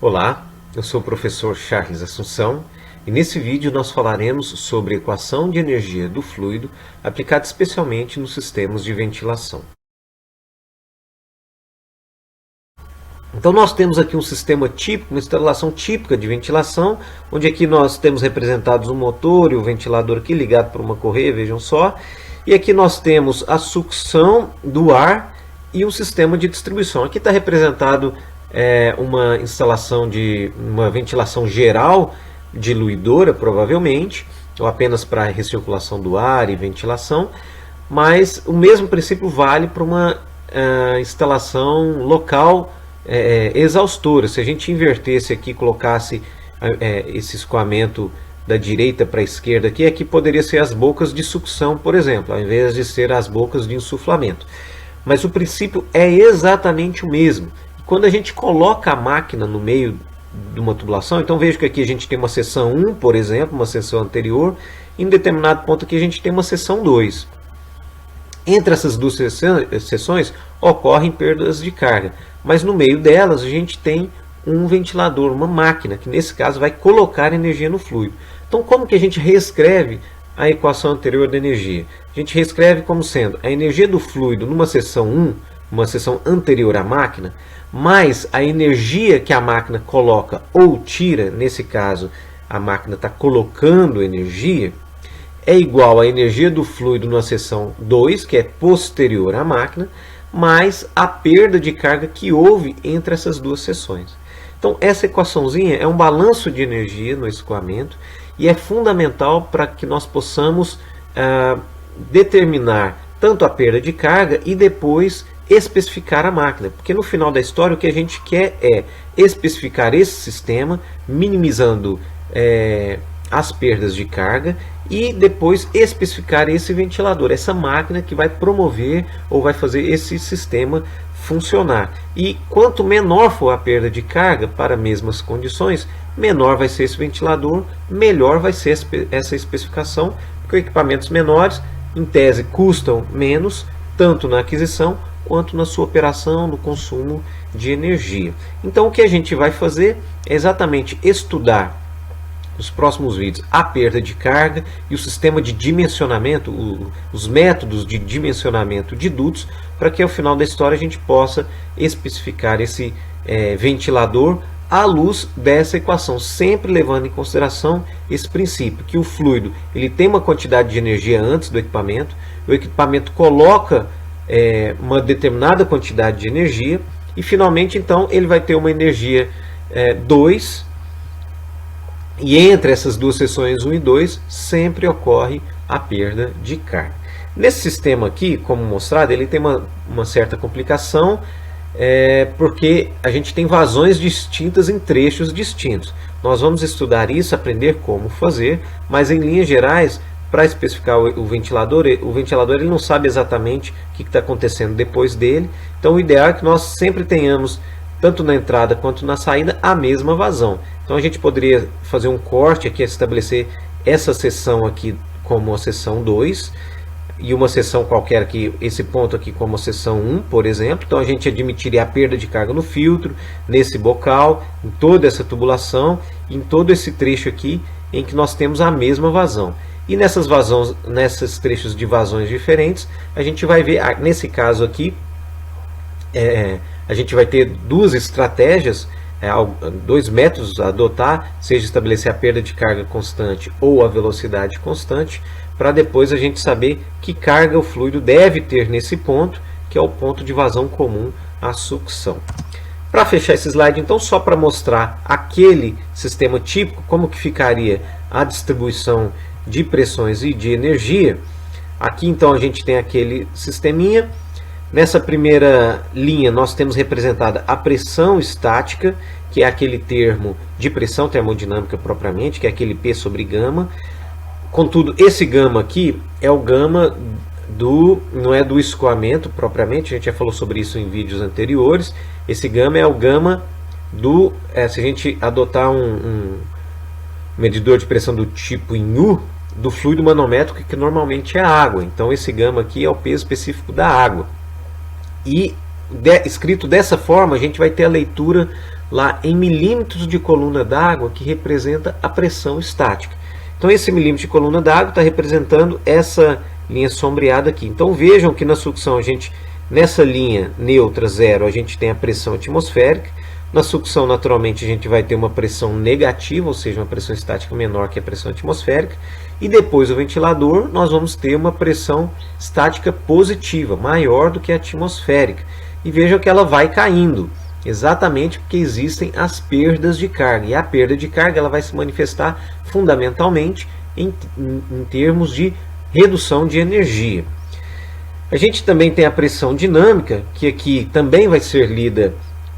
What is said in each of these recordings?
Olá, eu sou o professor Charles Assunção e nesse vídeo nós falaremos sobre a equação de energia do fluido aplicada especialmente nos sistemas de ventilação. Então nós temos aqui um sistema típico, uma instalação típica de ventilação, onde aqui nós temos representados o motor e o ventilador aqui ligado por uma correia, vejam só. E aqui nós temos a sucção do ar e um sistema de distribuição. Aqui está representado uma instalação de uma ventilação geral diluidora, provavelmente, ou apenas para a recirculação do ar e ventilação, mas o mesmo princípio vale para uma instalação local exaustora. Se a gente invertesse aqui, colocasse esse escoamento da direita para a esquerda aqui poderia ser as bocas de sucção, por exemplo, ao invés de ser as bocas de insuflamento. Mas o princípio é exatamente o mesmo. Quando a gente coloca a máquina no meio de uma tubulação, então veja que aqui a gente tem uma seção 1, por exemplo, uma seção anterior, e em determinado ponto aqui a gente tem uma seção 2. Entre essas duas seções ocorrem perdas de carga, mas no meio delas a gente tem um ventilador, uma máquina, que nesse caso vai colocar energia no fluido. Então como que a gente reescreve a equação anterior da energia? A gente reescreve como sendo a energia do fluido numa seção 1, uma seção anterior à máquina, mais a energia que a máquina coloca ou tira, nesse caso a máquina está colocando energia, é igual à energia do fluido na seção 2, que é posterior à máquina, mais a perda de carga que houve entre essas duas seções. Então essa equaçãozinha é um balanço de energia no escoamento e é fundamental para que nós possamos determinar tanto a perda de carga e depois especificar a máquina, porque no final da história o que a gente quer é especificar esse sistema, minimizando as perdas de carga, e depois especificar esse ventilador, essa máquina que vai promover ou vai fazer esse sistema funcionar. E quanto menor for a perda de carga para as mesmas condições, menor vai ser esse ventilador, melhor vai ser essa especificação, porque equipamentos menores, em tese, custam menos, tanto na aquisição quanto na sua operação, no consumo de energia. Então o que a gente vai fazer é exatamente estudar nos próximos vídeos a perda de carga e o sistema de dimensionamento, os métodos de dimensionamento de dutos, para que ao final da história a gente possa especificar esse ventilador à luz dessa equação, sempre levando em consideração esse princípio, que o fluido ele tem uma quantidade de energia antes do equipamento, o equipamento coloca uma determinada quantidade de energia e finalmente então ele vai ter uma energia 2, e entre essas duas seções 1 e 2 sempre ocorre a perda de carga. Nesse sistema aqui, como mostrado, ele tem uma certa complicação, porque a gente tem vazões distintas em trechos distintos. Nós vamos estudar isso, aprender como fazer, mas em linhas gerais, para especificar o ventilador ele não sabe exatamente o que está acontecendo depois dele. Então o ideal é que nós sempre tenhamos, tanto na entrada quanto na saída, a mesma vazão. Então a gente poderia fazer um corte aqui, estabelecer essa seção aqui como a seção 2 e uma seção qualquer aqui, esse ponto aqui como a seção 1, por exemplo. Então a gente admitiria a perda de carga no filtro, nesse bocal, em toda essa tubulação, em todo esse trecho aqui em que nós temos a mesma vazão. E nesses trechos de vazões diferentes, a gente vai ver, nesse caso aqui, a gente vai ter duas estratégias, dois métodos a adotar, seja estabelecer a perda de carga constante ou a velocidade constante, para depois a gente saber que carga o fluido deve ter nesse ponto, que é o ponto de vazão comum à sucção. Para fechar esse slide, então, só para mostrar aquele sistema típico, como que ficaria a distribuição de pressões e de energia. Aqui então a gente tem aquele sisteminha. Nessa primeira linha nós temos representada a pressão estática, que é aquele termo de pressão termodinâmica propriamente, que é aquele P sobre gama. Contudo, esse gama aqui é o gama não é do escoamento propriamente, a gente já falou sobre isso em vídeos anteriores. Esse gama é o gama se a gente adotar um medidor de pressão do tipo em U, do fluido manométrico, que normalmente é a água. Então esse gama aqui é o peso específico da água. E escrito dessa forma, a gente vai ter a leitura lá em milímetros de coluna d'água, que representa a pressão estática. Então esse milímetro de coluna d'água está representando essa linha sombreada aqui. Então vejam que na sucção a gente, nessa linha neutra, zero, a gente tem a pressão atmosférica. Na sucção, naturalmente, a gente vai ter uma pressão negativa, ou seja, uma pressão estática menor que a pressão atmosférica. E depois o ventilador, nós vamos ter uma pressão estática positiva, maior do que a atmosférica. E vejam que ela vai caindo, exatamente porque existem as perdas de carga. E a perda de carga ela vai se manifestar fundamentalmente em termos de redução de energia. A gente também tem a pressão dinâmica, que aqui também vai ser lida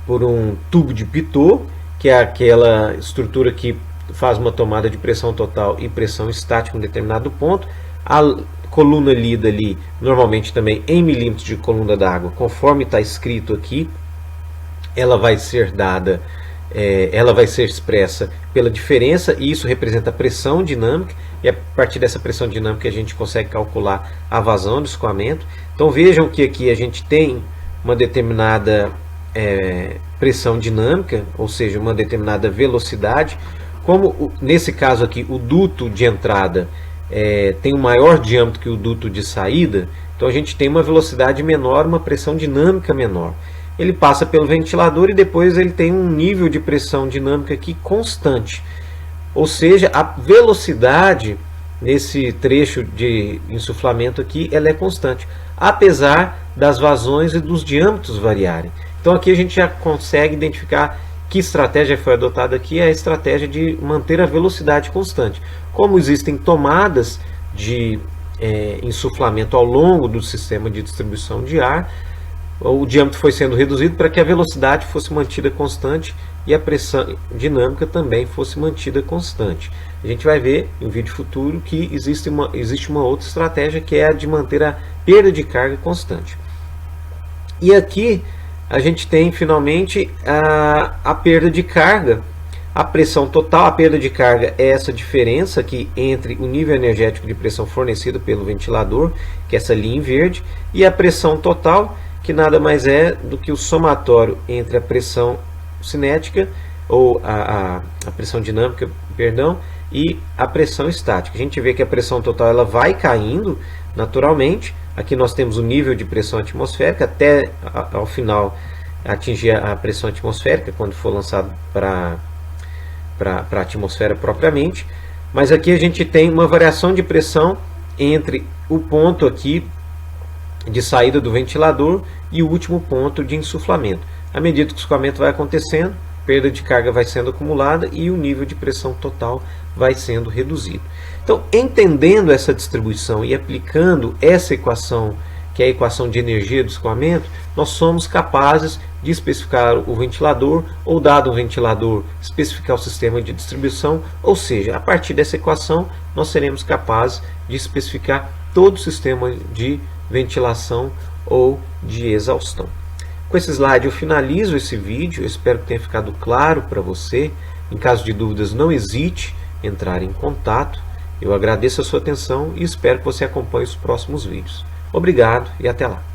por um tubo de Pitot, que é aquela estrutura que faz uma tomada de pressão total e pressão estática em um determinado ponto. A coluna lida ali, normalmente também em milímetros de coluna d'água, conforme está escrito aqui, ela vai ser dada, ela vai ser expressa pela diferença, e isso representa a pressão dinâmica, e a partir dessa pressão dinâmica a gente consegue calcular a vazão do escoamento. Então vejam que aqui a gente tem uma determinada pressão dinâmica, ou seja, uma determinada velocidade. Como nesse caso aqui o duto de entrada tem um maior diâmetro que o duto de saída, então a gente tem uma velocidade menor, uma pressão dinâmica menor. Ele passa pelo ventilador e depois ele tem um nível de pressão dinâmica aqui constante, ou seja, a velocidade nesse trecho de insuflamento aqui ela é constante, apesar das vazões e dos diâmetros variarem. Então aqui a gente já consegue identificar que estratégia foi adotada aqui, é a estratégia de manter a velocidade constante. Como existem tomadas de insuflamento ao longo do sistema de distribuição de ar, o diâmetro foi sendo reduzido para que a velocidade fosse mantida constante e a pressão dinâmica também fosse mantida constante. A gente vai ver em um vídeo futuro que existe uma outra estratégia, que é a de manter a perda de carga constante. E aqui a gente tem finalmente a perda de carga, a pressão total. A perda de carga é essa diferença aqui entre o nível energético de pressão fornecido pelo ventilador, que é essa linha em verde, e a pressão total, que nada mais é do que o somatório entre a pressão cinética, ou a pressão dinâmica, perdão, e a pressão estática. A gente vê que a pressão total ela vai caindo naturalmente. Aqui nós temos o nível de pressão atmosférica até ao final atingir a pressão atmosférica, quando for lançado para a atmosfera propriamente. Mas aqui a gente tem uma variação de pressão entre o ponto aqui de saída do ventilador e o último ponto de insuflamento. À medida que o escoamento vai acontecendo, a perda de carga vai sendo acumulada e o nível de pressão total vai sendo reduzido. Então, entendendo essa distribuição e aplicando essa equação, que é a equação de energia do escoamento, nós somos capazes de especificar o ventilador, ou dado o ventilador, especificar o sistema de distribuição, ou seja, a partir dessa equação nós seremos capazes de especificar todo o sistema de ventilação ou de exaustão. Com esse slide eu finalizo esse vídeo, eu espero que tenha ficado claro para você. Em caso de dúvidas, não hesite em entrar em contato. Eu agradeço a sua atenção e espero que você acompanhe os próximos vídeos. Obrigado e até lá!